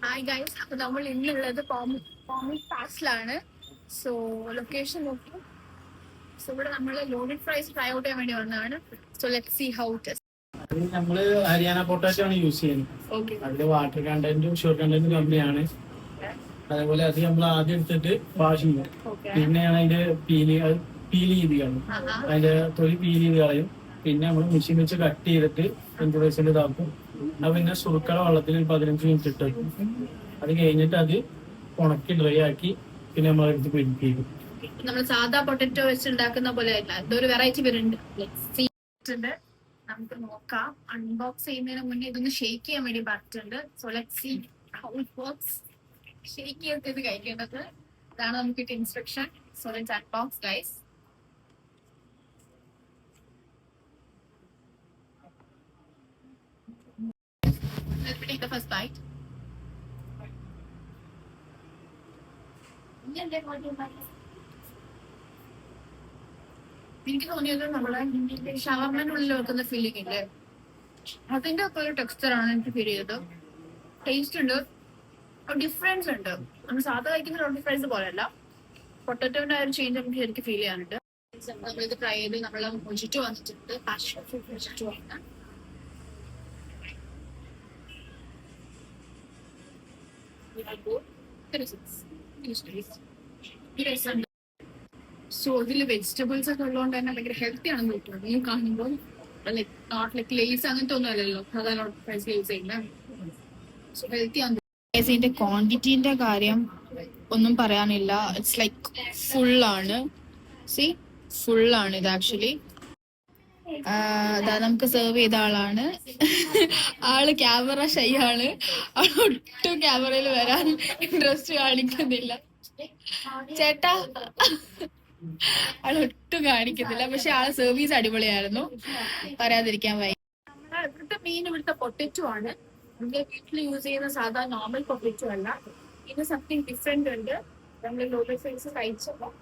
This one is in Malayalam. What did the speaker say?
ഹായ് ഗൈസ്, അപ്പൊ നമ്മൾ ഇന്നുള്ളത് പോമിക് പാസിലാണ്. സോ ലൊക്കേഷൻ നോക്കി. സോ ഇവിടെ നമ്മൾ ലോഡഡ് ഫ്രൈസ് ട്രൈ ഔട്ട് ചെയ്യാൻ വേണ്ടി വന്നതാണ്. So let see how it is. നമ്മള് ഹരിയാന പൊട്ടാറ്റോ ആണ് യൂസ് ചെയ്യുന്നത്. അതില് വാട്ടർ കണ്ടന്റും ഷുഗർ കണ്ടന്റും കമ്മിയാണ്. അതേപോലെ അത് നമ്മൾ ആദ്യം എടുത്തിട്ട് വാഷ് ചെയ്യും. പിന്നെയാണ് അതിന്റെ പീൽ ചെയ്ത് കളയും. അതിന്റെ തൊലി പീൽ ചെയ്ത് കളയും. പിന്നെ നമ്മൾ മെഷീൻ വെച്ച് കട്ട് ചെയ്തിട്ട് ടെമ്പറേച്ചറിൽ ഇതാക്കും. അത് പിന്നെ സുറുക്കള വെള്ളത്തിൽ 15 മിനിറ്റ് ഇട്ട് വെക്കും. അത് കഴിഞ്ഞിട്ട് അത് ഉണക്കി ഡ്രൈ ആക്കി പിന്നെ നമ്മൾ എടുത്ത് പിടിപ്പിക്കും. നമ്മൾ സാധാ പൊട്ടറ്റോ വെച്ച് ഉണ്ടാക്കുന്ന പോലെ അല്ല, ഇതൊരു വെറൈറ്റി വരുന്നുണ്ട്. നമുക്ക് നോക്കാം. അൺബോക്സ് ചെയ്യുന്നതിന് മുന്നേ ഇതൊന്ന് ഷേക്ക് ചെയ്യാൻ വേണ്ടി പറഞ്ഞിട്ടുണ്ട്. So let's see how it works. Shake ചെയ്തിട്ട് ഇത് കഴിക്കേണ്ടത് ഇതാണ് നമുക്ക് കിട്ടിയ instruction. So let's unbox guys. Let me take the first bite. എനിക്ക് തോന്നിയത് നമ്മളെ ഷവർമ്മനുള്ളിൽ വെക്കുന്ന ഫീലിംഗ് ഇല്ലേ, അതിന്റെ ഒക്കെ ഒരു ടെക്സ്ചറാണ് എനിക്ക് ഫീൽ ചെയ്തത്. ടേസ്റ്റ് ഉണ്ട്, ഡിഫറൻസ് ഉണ്ട്. നമ്മൾ സാധാ കഴിക്കുന്ന റോട്ടി ഫ്രൈസ് പോലെയല്ല. പൊട്ടറ്റോന്റെ ആ ഒരു ചേഞ്ച് നമുക്ക് ശരിക്കും ഫീൽ ചെയ്യാനുണ്ട്. നമ്മളിത് ട്രൈ ചെയ്ത് നമ്മൾ മൊജിറ്റോ വന്നിട്ടുണ്ട്. പാഷൻ ഫ്രൂട്ട് മൊജിറ്റോ ആണ്. സോ ഇതില് വെജിറ്റബിൾസ് ഒക്കെ ഉള്ളതുകൊണ്ട് തന്നെ ഭയങ്കര ഹെൽത്തി ആണെന്ന് തോന്നുന്നു. ഈ കാണുമ്പോൾ നോട്ട് ലൈക്ക് ലേസ് അങ്ങനത്തെ ഒന്നും അല്ലല്ലോ സാധാരണ ഫ്രൈസ് യൂസ് ചെയ്യുന്നത്. സോ ഹെൽത്തി ആണ്. ഇതിന്റെ ക്വാണ്ടിറ്റിന്റെ കാര്യം ഒന്നും പറയാനില്ല. ഇറ്റ്സ് ലൈക്ക് ഫുള്ളാണ്. സി ഫുള്ളാണ് ഇത് ആക്ച്വലി. നമുക്ക് സെർവ് ചെയ്ത ആളാണ്. ആള് ക്യാമറ ഷൈ ആണ്. ആൾ ഒട്ടും ക്യാമറയിൽ വരാൻ ഇൻട്രസ്റ്റ് കാണിക്കുന്നില്ല. ചേട്ടാ, ആൾ ഒട്ടും കാണിക്കുന്നില്ല. പക്ഷെ ആളെ സർവീസ് അടിപൊളിയായിരുന്നു, പറയാതിരിക്കാൻ വയ്യ. ഇവിടുത്തെ മെയിൻ ഇവിടുത്തെ പൊട്ടറ്റോ ആണ്. നമ്മൾ വീട്ടിൽ യൂസ് ചെയ്യുന്ന സാധാ നോർമൽ പൊട്ടറ്റോ അല്ല. ഇത് സംതിങ് ഡിഫറെന്റ് ഉണ്ട്. നമ്മൾ ലോഡഡ് ഫ്രൈസ് കഴിച്ചപ്പോൾ